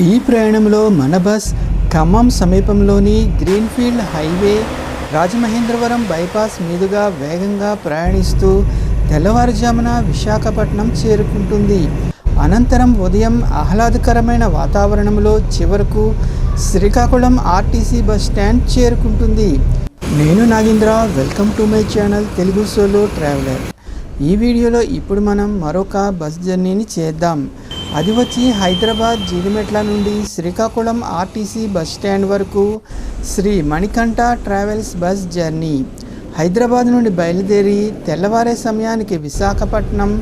ఈ ప్రయాణంలో మన బస్ ఖమ్మం సమీపంలోని గ్రీన్ఫీల్డ్ హైవే రాజమహేంద్రవరం బైపాస్ మీదుగా వేగంగా ప్రయాణిస్తూ తెల్లవారుజామున విశాఖపట్నం చేరుకుంటుంది. అనంతరం ఉదయం ఆహ్లాదకరమైన వాతావరణంలో చివరకు శ్రీకాకుళం ఆర్టీసీ బస్ స్టాండ్ చేరుకుంటుంది. నేను Nagendra, welcome to my channel Telugu solo traveller. ఈ వీడియోలో ఇప్పుడు మనం మరొక బస్ జర్నీని చేద్దాం. అది వచ్చి హైదరాబాద్ జీడిమెట్ల నుండి శ్రీకాకుళం ఆర్టీసీ బస్ స్టాండ్ వరకు Shri Manikanta travels bus journey. Hyderabad నుండి బయలుదేరి తెల్లవారే సమయానికి విశాఖపట్నం,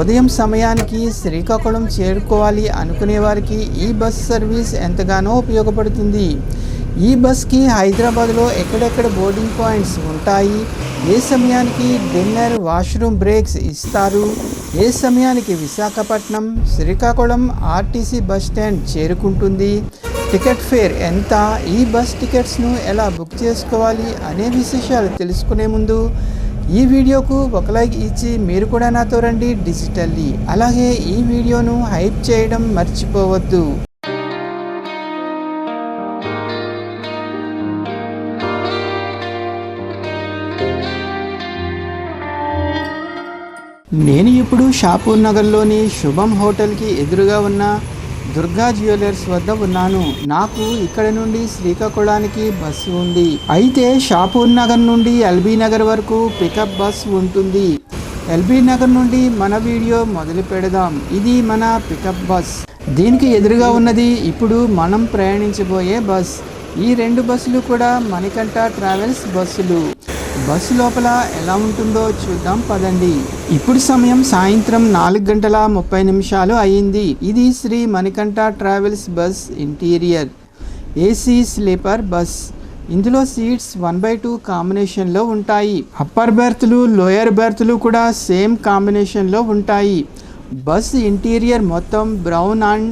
ఉదయం సమయానికి శ్రీకాకుళం చేరుకోవాలి అనుకునే వారికి ఈ బస్ సర్వీస్ ఎంతగానో ఉపయోగపడుతుంది. ఈ బస్కి హైదరాబాద్లో ఎక్కడెక్కడ బోర్డింగ్ పాయింట్స్ ఉంటాయి, ఏ సమయానికి డిన్నర్, వాష్రూమ్ బ్రేక్స్ ఇస్తారు, ఏ సమయానికి Visakhapatnam, Srikakulam RTC bus stand చేరుకుంటుంది, టికెట్ ఫేర్ ఎంత, ఈ బస్ టికెట్స్ను ఎలా బుక్ చేసుకోవాలి అనే విశేషాలు తెలుసుకునే ముందు ఈ వీడియోకు ఒక లైక్ ఇచ్చి మీరు కూడా నాతో రండి డిజిటల్లీ. అలాగే ఈ వీడియోను హైప్ చేయడం మర్చిపోవద్దు. నేను ఇప్పుడు షాపూర్ నగర్లోని శుభం హోటల్కి ఎదురుగా ఉన్న దుర్గా జ్యువెలర్స్ వద్ద ఉన్నాను. నాకు ఇక్కడ నుండి శ్రీకాకుళానికి బస్సు ఉంది. అయితే షాపూర్ నగర్ నుండి ఎల్బీ నగర్ వరకు పికప్ బస్ ఉంటుంది. ఎల్బీ నగర్ నుండి మన వీడియో మొదలు పెడదాం. ఇది మన పికప్ బస్. దీనికి ఎదురుగా ఉన్నది ఇప్పుడు మనం ప్రయాణించబోయే బస్. ఈ రెండు బస్సులు కూడా మణికంఠ ట్రావెల్స్ బస్సులు. బస్సు లోపల ఎలా ఉంటుందో చూద్దాం పదండి. ఇప్పుడు సమయం సాయంత్రం 4:30 అయ్యింది. ఇది Shri Manikanta travels bus interior AC sleeper bus. ఇందులో సీట్స్ 1/2 కాంబినేషన్లో ఉంటాయి. అప్పర్ బెర్త్లు, లోయర్ బెర్త్లు కూడా సేమ్ కాంబినేషన్లో ఉంటాయి. బస్ ఇంటీరియర్ మొత్తం brown and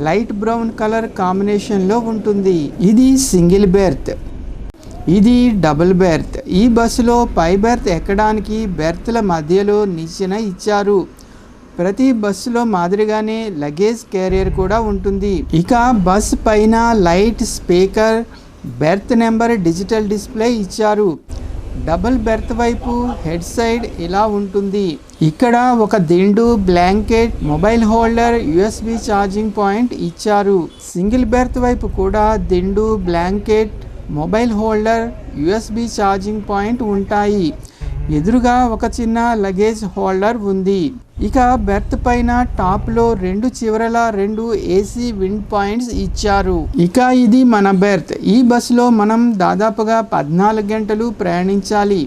light brown colour కాంబినేషన్లో ఉంటుంది. ఇది సింగిల్ బెర్త్, ఇది డబుల్ బెర్త్. ఈ బస్సులో పై బెర్త్ ఎక్కడానికి బెర్త్ల మధ్యలో నిచ్చెన ఇచ్చారు. ప్రతి బస్సులో మాదిరిగానే లగేజ్ క్యారియర్ కూడా ఉంటుంది. ఇక బస్ పైన light, speaker, berth number, digital display ఇచ్చారు. డబుల్ బెర్త్ వైపు హెడ్ సైడ్ ఇలా ఉంటుంది. ఇక్కడ ఒక దిండు, blanket, mobile holder, USB charging point ఇచ్చారు. సింగిల్ బెర్త్ వైపు కూడా దిండు, blanket, mobile holder, USB charging point ఉంటాయి. ఎదురుగా ఒక చిన్న లగేజ్ హోల్డర్ ఉంది. ఇక బెర్త్ పైన టాప్లో 2 చివరల 2 AC విండ్ పాయింట్స్ ఇచ్చారు. ఇక ఇది మన బెర్త్. ఈ బస్సులో మనం దాదాపుగా 14 గంటలు ప్రయాణించాలి.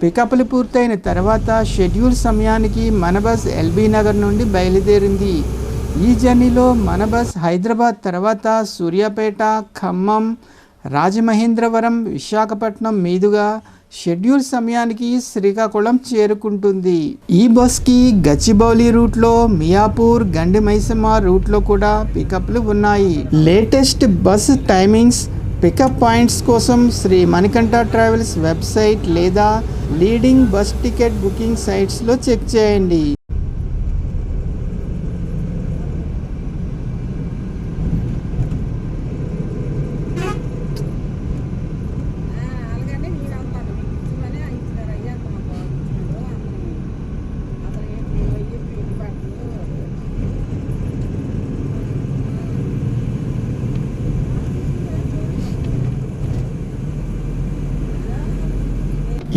పికప్లు పూర్తయిన తర్వాత షెడ్యూల్ సమయానికి మన బస్ ఎల్బీ నగర్ నుండి బయలుదేరింది. ఈ జర్నీలో మన బస్ హైదరాబాద్ తర్వాత సూర్యాపేట, ఖమ్మం, రాజమహేంద్రవరం, విశాఖపట్నం మీదుగా షెడ్యూల్ సమయానికి శ్రీకాకుళం చేరుకుంటుంది. ఈ బస్కి గచ్చిబౌలి రూట్లో, మియాపూర్, గండి మైసమ్మ రూట్లో కూడా పికప్లు ఉన్నాయి. Latest bus timings, pickup points కోసం శ్రీ మణికంఠ ట్రావెల్స్ వెబ్సైట్ లేదా లీడింగ్ బస్ టికెట్ బుకింగ్ సైట్స్లో చెక్ చేయండి.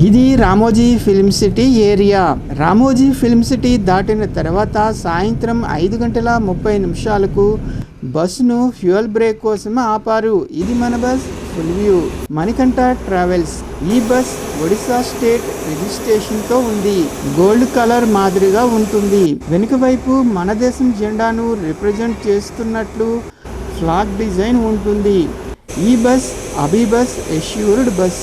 ఇది Ramoji film city area. Ramoji film city దాటిన తర్వాత సాయంత్రం 5:30 బస్సును ఫ్యూయల్ బ్రేక్ కోసం ఆపారు. ఇది మన bus full view. Manikanta travels. ఈ బస్ ఒడిశా స్టేట్ రిజిస్ట్రేషన్తో ఉంది. గోల్డ్ కలర్ మాదిరిగా ఉంటుంది. వెనుక వైపు మన దేశం జెండాను రిప్రజెంట్ చేస్తున్నట్లు ఫ్లాగ్ డిజైన్ ఉంటుంది. ఈ bus Abhi bus assured bus.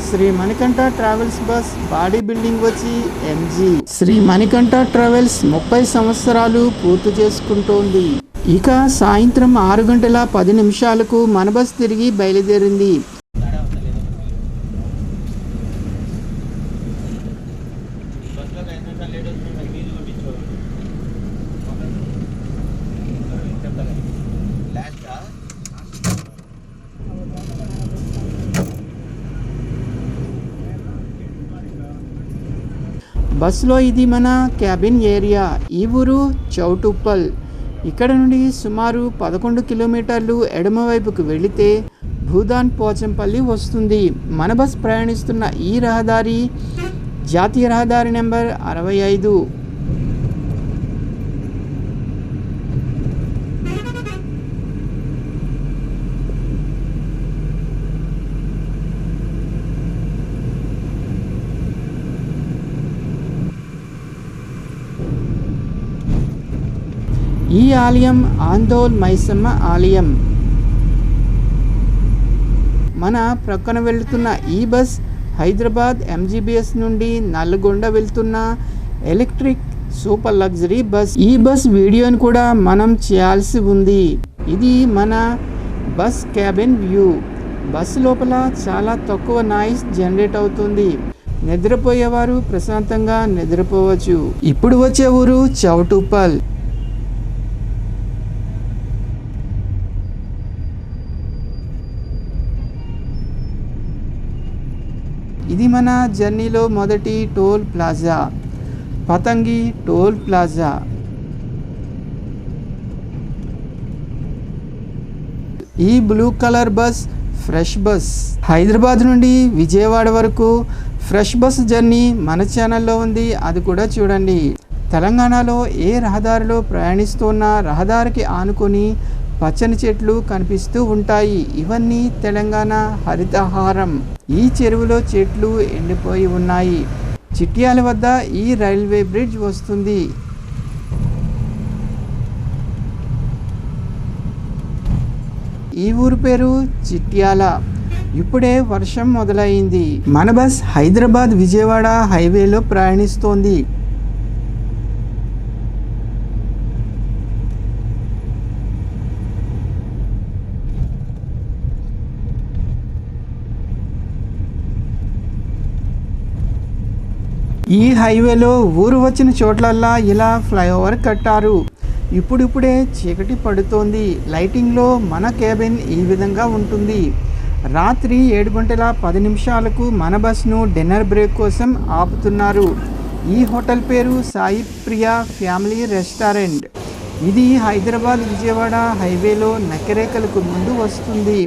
Sri Manikanta travels bus body building వచ్చి MG. శ్రీ మణికంఠ ట్రావెల్స్ 30 సంవత్సరాలు పూర్తి చేసుకుంటోంది. ఇక సాయంత్రం 6:10 మన బస్ తిరిగి బయలుదేరింది. బస్సులో ఇది మన క్యాబిన్ ఏరియా. ఈ ఊరు చౌటుప్పల్. ఇక్కడ నుండి సుమారు 11 కిలోమీటర్లు ఎడమవైపుకు వెళితే భూదాన్ పోచంపల్లి వస్తుంది. మన బస్ ప్రయాణిస్తున్న ఈ రహదారి జాతీయ రహదారి నెంబర్ 65. ఈ ఆలయం ఆందోల్ మైసమ్మ ఆలయం. మన ప్రక్కన వెళుతున్న ఈ బస్ హైదరాబాద్ ఎంజీబీఎస్ నుండి నల్గొండ వెళ్తున్న ఎలక్ట్రిక్ సూపర్ లగ్జరీ బస్. ఈ బస్ వీడియోని కూడా మనం చేయాల్సి ఉంది. ఇది మన బస్ క్యాబిన్ వ్యూ. బస్సు లోపల చాలా తక్కువ నాయిస్ జనరేట్ అవుతుంది. నిద్రపోయేవారు ప్రశాంతంగా నిద్రపోవచ్చు. ఇప్పుడు వచ్చే ఊరు చౌటుప్పల్. ఇది మన జర్నీలో మొదటి టోల్ ప్లాజా, పతంగి టోల్ ప్లాజా. ఈ blue colour bus fresh bus. Hyderabad నుండి విజయవాడ వరకు ఫ్రెష్ బస్ జర్నీ మన ఛానల్లో ఉంది, అది కూడా చూడండి. తెలంగాణలో ఏ రహదారిలో ప్రయాణిస్తున్న రహదారికి ఆనుకొని పచ్చని చెట్లు కనిపిస్తూ ఉంటాయి. ఇవన్నీ తెలంగాణ హరితహారం. ఈ చెరువులో చెట్లు ఎండిపోయి ఉన్నాయి. చిట్యాల వద్ద ఈ రైల్వే బ్రిడ్జ్ వస్తుంది. ఈ ఊరు పేరు చిట్యాల. ఇప్పుడే వర్షం మొదలైంది. మన బస్ హైదరాబాద్ విజయవాడ హైవేలో ప్రయాణిస్తోంది. ఈ హైవేలో ఊరు వచ్చిన చోట్లల్లా ఇలా ఫ్లైఓవర్ కట్టారు. ఇప్పుడిప్పుడే చీకటి పడుతోంది. లైటింగ్లో మన క్యాబిన్ ఈ విధంగా ఉంటుంది. రాత్రి 7:10 మన బస్ను డిన్నర్ బ్రేక్ కోసం ఆపుతున్నారు. ఈ హోటల్ పేరు సాయి ప్రియా ఫ్యామిలీ రెస్టారెంట్. ఇది హైదరాబాద్ విజయవాడ హైవేలో నకిరేకలకు ముందు వస్తుంది.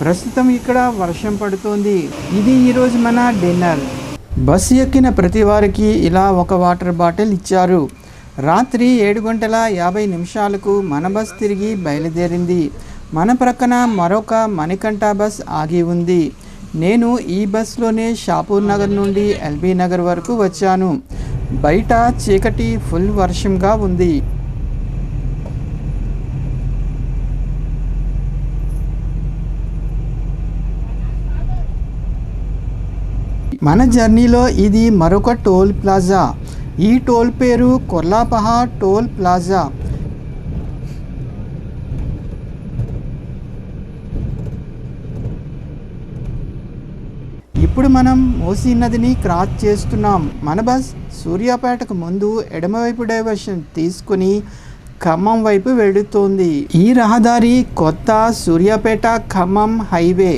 ప్రస్తుతం ఇక్కడ వర్షం పడుతోంది. ఇది ఈరోజు మన డిన్నర్. బస్సు ఎక్కిన ప్రతి వారికి ఇలా ఒక వాటర్ బాటిల్ ఇచ్చారు. రాత్రి 7:50 మన బస్ తిరిగి బయలుదేరింది. మన ప్రక్కన మరొక మణికంఠ బస్ ఆగి ఉంది. నేను ఈ బస్లోనే షాపూర్ నగర్ నుండి ఎల్బీ నగర్ వరకు వచ్చాను. బయట చీకటి ఫుల్ వర్షంగా ఉంది. మన జర్నీలో ఇది మరొక టోల్ ప్లాజా. ఈ టోల్ పేరు కొల్లాపహ టోల్ ప్లాజా. ఇప్పుడు మనం మూసీ నదిని క్రాస్ చేస్తున్నాం. మన బస్ సూర్యాపేటకు ముందు ఎడమవైపు డైవర్షన్ తీసుకుని ఖమ్మం వైపు వెళుతోంది. ఈ రహదారి కొత్త సూర్యాపేట ఖమ్మం హైవే.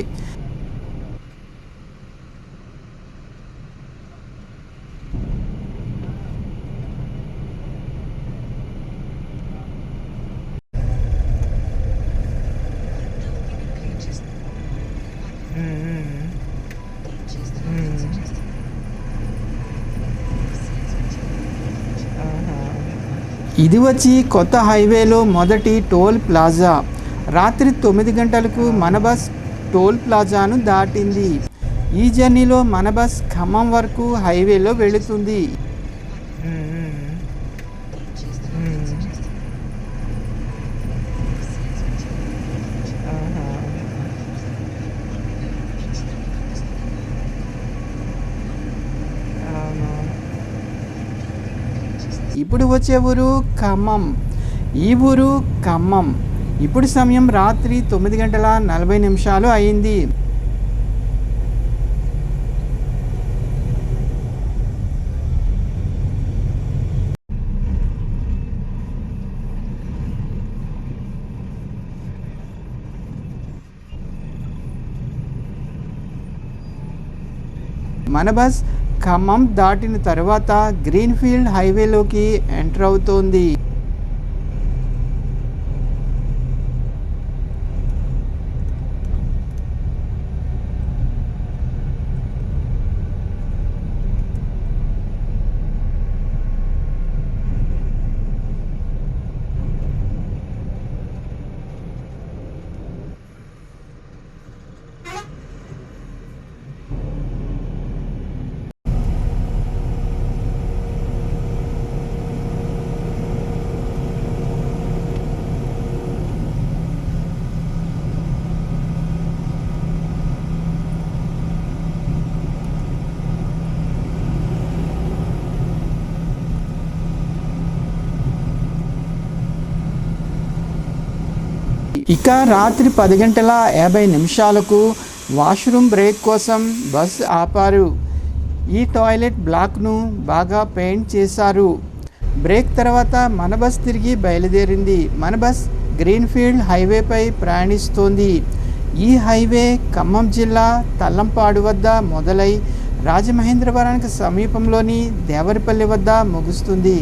ఇది వచ్చి కొత్త హైవేలో మొదటి టోల్ ప్లాజా. రాత్రి 9 గంటలకు మన బస్ టోల్ ప్లాజాను దాటింది. ఈ జర్నీలో మన బస్ ఖమ్మం వరకు హైవేలో వెళుతుంది. ఇప్పుడు వచ్చే ఊరు ఖమ్మం. ఈ ఊరు ఖమ్మం. ఇప్పుడు సమయం రాత్రి 9:40 అయింది. మన బస్ ఖమ్మం దాటిన తర్వాత గ్రీన్ఫీల్డ్ హైవేలోకి ఎంటర్ అవుతోంది. ఇక రాత్రి 10:50 వాష్రూమ్ బ్రేక్ కోసం బస్ ఆపారు. ఈ టాయిలెట్ బ్లాక్ను బాగా పెయింట్ చేశారు. బ్రేక్ తర్వాత మన బస్ తిరిగి బయలుదేరింది. మన బస్ గ్రీన్ఫీల్డ్ హైవేపై ప్రయాణిస్తోంది. ఈ హైవే ఖమ్మం జిల్లా తల్లంపాడు వద్ద మొదలై రాజమహేంద్రవరానికి సమీపంలోని దేవరపల్లి వద్ద ముగుస్తుంది.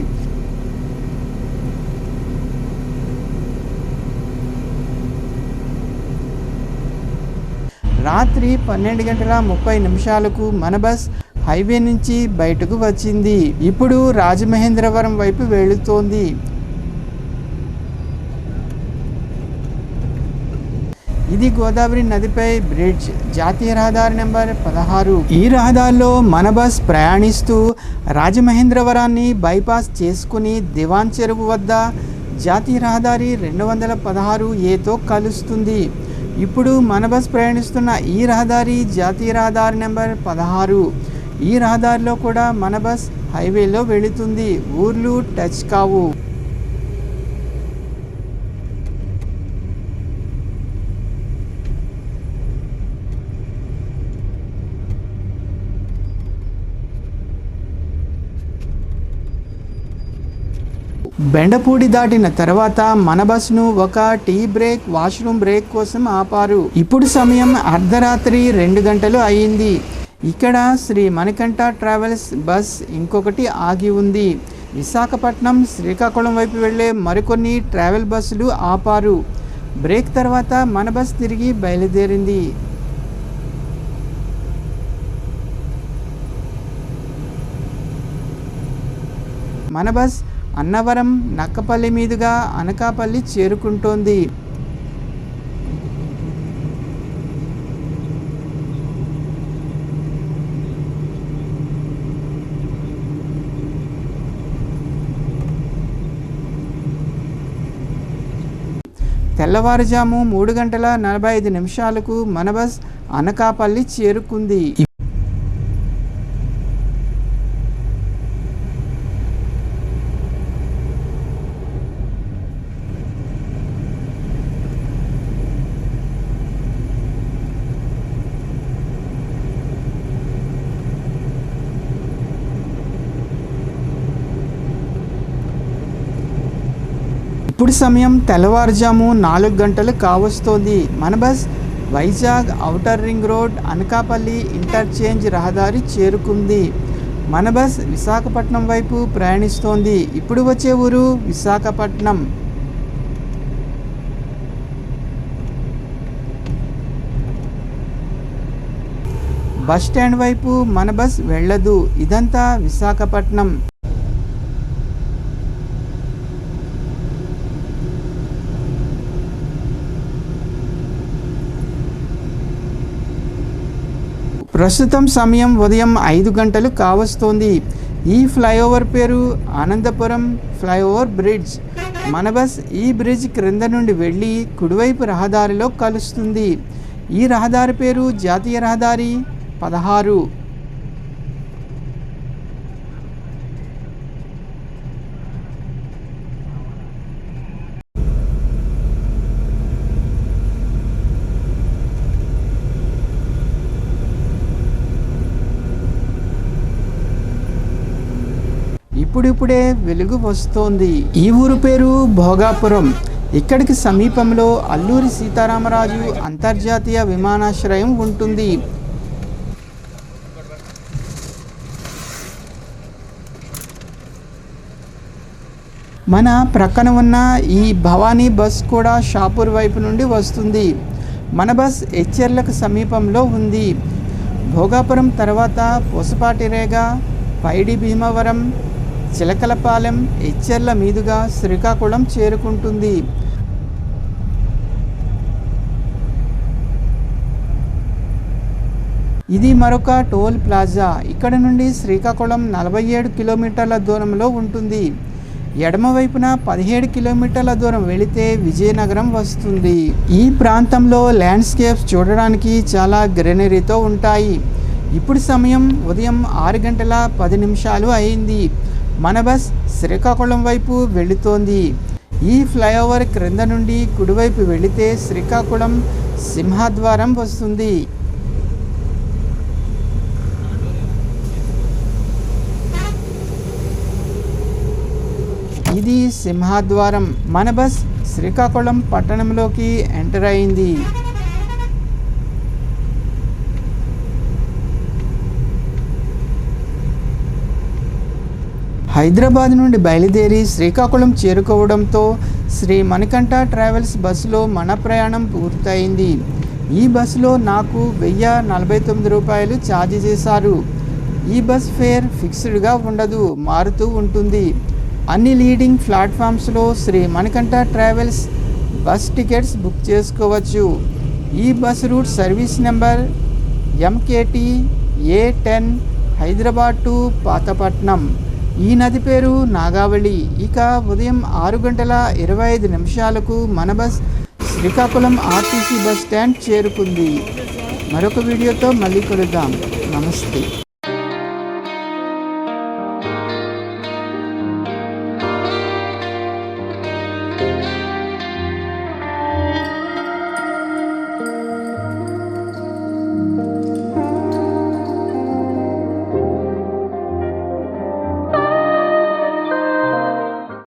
రాత్రి 12:30 మన బస్ హైవే నుంచి బయటకు వచ్చింది. ఇప్పుడు రాజమహేంద్రవరం వైపు వెళుతోంది. ఇది గోదావరి నదిపై బ్రిడ్జ్, జాతీయ రహదారి నెంబర్ 16. ఈ రహదారిలో మన బస్ ప్రయాణిస్తూ రాజమహేంద్రవరాన్ని బైపాస్ చేసుకుని దివాన్ చెరువు వద్ద జాతీయ రహదారి 216A కలుస్తుంది. ఇప్పుడు మన బస్ ప్రయాణిస్తున్న ఈ రహదారి జాతీయ రహదారి నెంబర్ 16. ఈ రహదారిలో కూడా మన బస్ హైవేలో వెళుతుంది. ఊర్లు టచ్ కావు. బెండపూడి దాటిన తర్వాత మన బస్ను ఒక టీ బ్రేక్, వాష్రూమ్ బ్రేక్ కోసం ఆపారు. ఇప్పుడు సమయం అర్ధరాత్రి 2 గంటలు అయింది. ఇక్కడ శ్రీ మణికంఠ ట్రావెల్స్ బస్ ఇంకొకటి ఆగి ఉంది. విశాఖపట్నం, శ్రీకాకుళం వైపు వెళ్లే మరికొన్ని ట్రావెల్ బస్సులు ఆపారు. బ్రేక్ తర్వాత మన బస్ తిరిగి బయలుదేరింది. మన బస్ అన్నవరం, నక్కపల్లి మీదుగా అనకాపల్లి చేరుకుంటోంది. తెల్లవారుజాము 3:45 మన బస్ అనకాపల్లి చేరుకుంది. ఇప్పుడు సమయం తెల్లవారుజాము 4 గంటలు కావస్తోంది. మన bus Vizag outer ring road, Anakapalli interchange రహదారి చేరుకుంది. మన బస్ విశాఖపట్నం వైపు ప్రయాణిస్తోంది. ఇప్పుడు వచ్చే ఊరు విశాఖపట్నం. బస్ స్టాండ్ వైపు మన బస్ వెళ్ళదు. ఇదంతా విశాఖపట్నం. ప్రస్తుతం సమయం ఉదయం 5 గంటలు కావస్తోంది. ఈ ఫ్లైఓవర్ పేరు ఆనందపురం ఫ్లైఓవర్ బ్రిడ్జ్. మన బస్ ఈ బ్రిడ్జ్ క్రింద నుండి వెళ్ళి కుడివైపు రహదారిలో కలుస్తుంది. ఈ రహదారి పేరు జాతీయ రహదారి 16. ఇప్పుడిప్పుడే వెలుగు వస్తోంది. ఈ ఊరు పేరు భోగాపురం. ఇక్కడికి సమీపంలో అల్లూరి సీతారామరాజు అంతర్జాతీయ విమానాశ్రయం ఉంటుంది. మన ప్రక్కన ఉన్న ఈ భవానీ బస్ కూడా షాపూర్ వైపు నుండి వస్తుంది. మన బస్ ఎచ్చెర్లకు సమీపంలో ఉంది. భోగాపురం తర్వాత పొసపాటిరేగ, పైడి భీమవరం, చిలకలపాలెం, ఎచ్చెర్ల మీదుగా శ్రీకాకుళం చేరుకుంటుంది. ఇది మరొక టోల్ ప్లాజా. ఇక్కడ నుండి శ్రీకాకుళం 47 కిలోమీటర్ల దూరంలో ఉంటుంది. ఎడమవైపున 17 కిలోమీటర్ల దూరం వెళితే విజయనగరం వస్తుంది. ఈ ప్రాంతంలో ల్యాండ్స్కేప్స్ చూడడానికి చాలా గ్రీనరీతో ఉంటాయి. ఇప్పుడు సమయం ఉదయం 6:10 అయింది. మన బస్ శ్రీకాకుళం వైపు వెళుతోంది. ఈ ఫ్లైఓవర్ క్రింద నుండి కుడివైపు వెళితే శ్రీకాకుళం సింహద్వారం వస్తుంది. ఇది సింహద్వారం. మన బస్ శ్రీకాకుళం పట్టణంలోకి ఎంటర్ అయింది. హైదరాబాద్ నుండి బయలుదేరి శ్రీకాకుళం చేరుకోవడంతో శ్రీ మణికంఠ ట్రావెల్స్ బస్సులో మన ప్రయాణం పూర్తయింది. ఈ బస్సులో నాకు 1049 రూపాయలు ఛార్జ్ చేశారు. ఈ బస్ ఫేర్ ఫిక్స్డ్గా ఉండదు, మారుతూ ఉంటుంది. అన్ని లీడింగ్ ప్లాట్ఫామ్స్లో Sri Manikanta travels bus tickets book చేసుకోవచ్చు. ఈ bus route service number MKT A10 Hyderabad to Pathapatnam. ఈ నది పేరు నాగావళి. ఇక ఉదయం 6:25 మన bus Srikakulam RTC bus stand చేరుకుంది. మరొక వీడియోతో మళ్ళీ కలుద్దాం. నమస్తే.